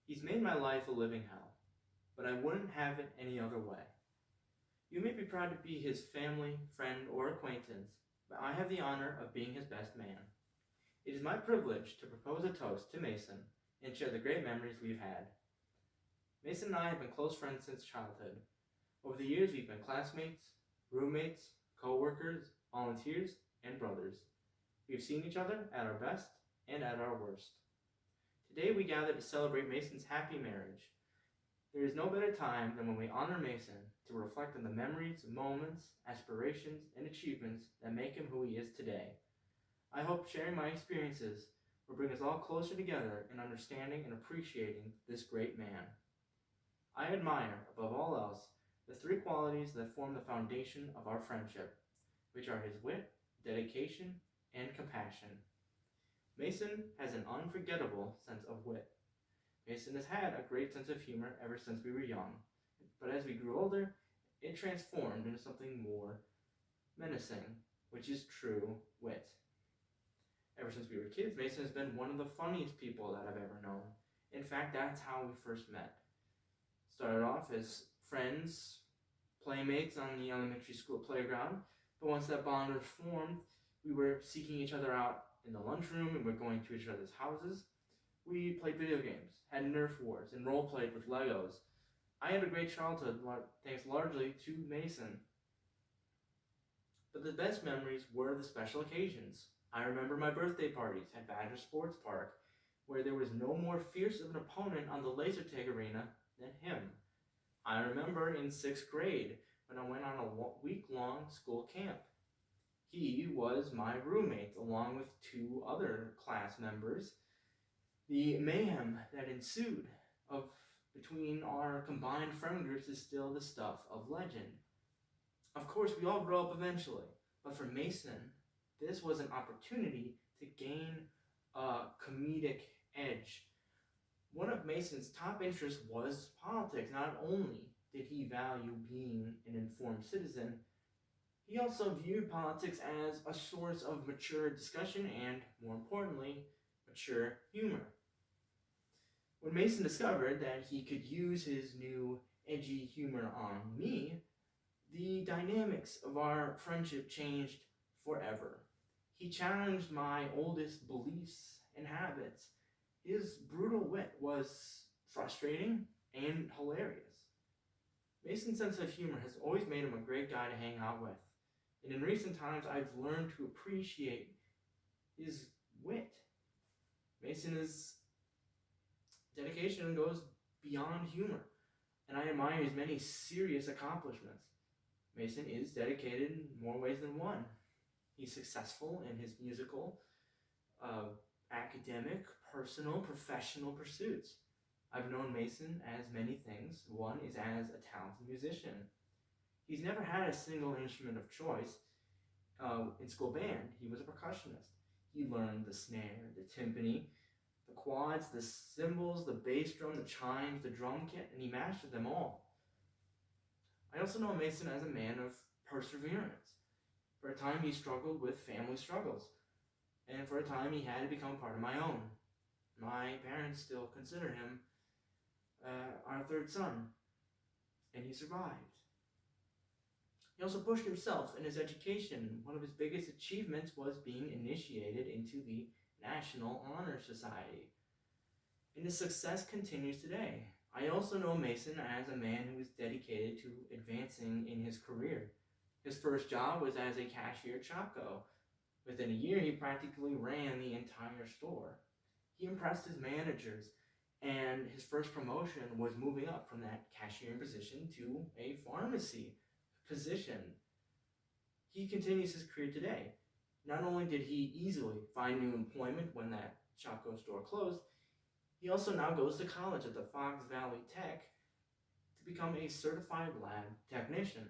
He's made my life a living hell, but I wouldn't have it any other way. You may be proud to be his family, friend, or acquaintance, but I have the honor of being his best man. It is my privilege to propose a toast to Mason and share the great memories we've had. Mason and I have been close friends since childhood. Over the years, we've been classmates, roommates, co-workers, volunteers, and brothers. We've seen each other at our best and at our worst. Today we gather to celebrate Mason's happy marriage. There is no better time than when we honor Mason to reflect on the memories, moments, aspirations, and achievements that make him who he is today. I hope sharing my experiences will bring us all closer together in understanding and appreciating this great man. I admire, above all else, the three qualities that form the foundation of our friendship, which are his wit, dedication, and compassion. Mason has an unforgettable sense of wit. Mason has had a great sense of humor ever since we were young, but as we grew older, it transformed into something more menacing, which is true wit. Ever since we were kids, Mason has been one of the funniest people that I've ever known. In fact, that's how we first met. Started off as friends, playmates on the elementary school playground, but once that bond was formed, we were seeking each other out in the lunchroom and we're going to each other's houses. We played video games, had Nerf wars, and role-played with Legos. I had a great childhood thanks largely to Mason. But the best memories were the special occasions. I remember my birthday parties at Badger Sports Park, where there was no more fierce of an opponent on the laser tag arena than him. I remember in 6th grade when I went on a week-long school camp. He was my roommate along with 2 other class members. The mayhem that ensued between our combined friend groups is still the stuff of legend. Of course, we all grow up eventually, but for Mason, this was an opportunity to gain a comedic edge. One of Mason's top interests was politics. Not only did he value being an informed citizen, he also viewed politics as a source of mature discussion and, more importantly, mature humor. When Mason discovered that he could use his new edgy humor on me, the dynamics of our friendship changed forever. He challenged my oldest beliefs and habits. His brutal wit was frustrating and hilarious. Mason's sense of humor has always made him a great guy to hang out with. And in recent times, I've learned to appreciate his wit. Mason's dedication goes beyond humor, and I admire his many serious accomplishments. Mason is dedicated in more ways than one. He's successful in his musical, academic, personal, professional pursuits. I've known Mason as many things. One is as a talented musician. He's never had a single instrument of choice. In school band, he was a percussionist. He learned the snare, the timpani, the quads, the cymbals, the bass drum, the chimes, the drum kit, and he mastered them all. I also know Mason as a man of perseverance. For a time, he struggled with family struggles, and for a time, he had to become part of my own. My parents still consider him our third son, and he survived. He also pushed himself in his education. One of his biggest achievements was being initiated into the National Honor Society. And his success continues today. I also know Mason as a man who is dedicated to advancing in his career. His first job was as a cashier at Shopko. Within a year, he practically ran the entire store. He impressed his managers, and his first promotion was moving up from that cashiering position to a pharmacy position. He continues his career today. Not only did he easily find new employment when that Shopko store closed, he also now goes to college at the Fox Valley Tech to become a certified lab technician.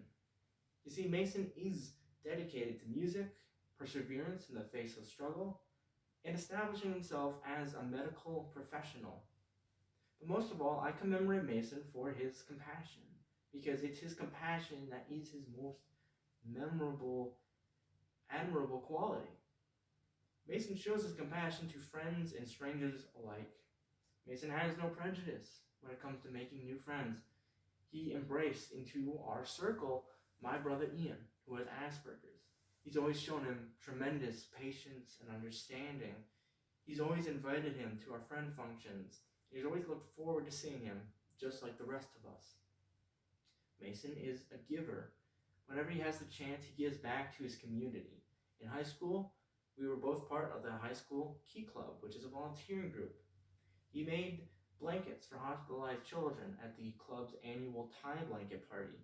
You see, Mason is dedicated to music, perseverance in the face of struggle, and establishing himself as a medical professional. But most of all, I commemorate Mason for his compassion, because it's his compassion that is his most memorable, admirable quality. Mason shows his compassion to friends and strangers alike. Mason has no prejudice when it comes to making new friends. He embraced into our circle my brother Ian, who has Asperger's. He's always shown him tremendous patience and understanding. He's always invited him to our friend functions. He's always looked forward to seeing him, just like the rest of us. Mason is a giver. Whenever he has the chance, he gives back to his community. In high school, we were both part of the high school Key Club, which is a volunteering group. He made blankets for hospitalized children at the club's annual tie blanket party.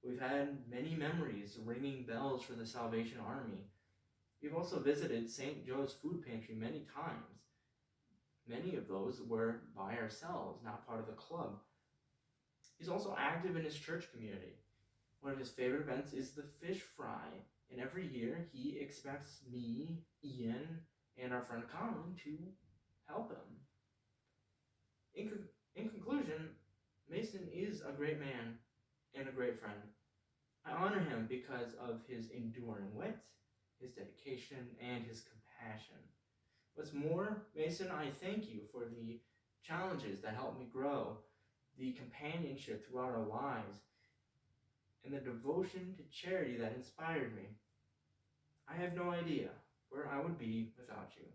We've had many memories ringing bells for the Salvation Army. We've also visited St. Joe's Food Pantry many times. Many of those were by ourselves, not part of the club. He's also active in his church community. One of his favorite events is the fish fry, and every year he expects me, Ian, and our friend Colin to help him. In conclusion, Mason is a great man and a great friend. I honor him because of his enduring wit, his dedication, and his compassion. What's more, Mason, I thank you for the challenges that helped me grow, the companionship throughout our lives, and the devotion to charity that inspired me. I have no idea where I would be without you.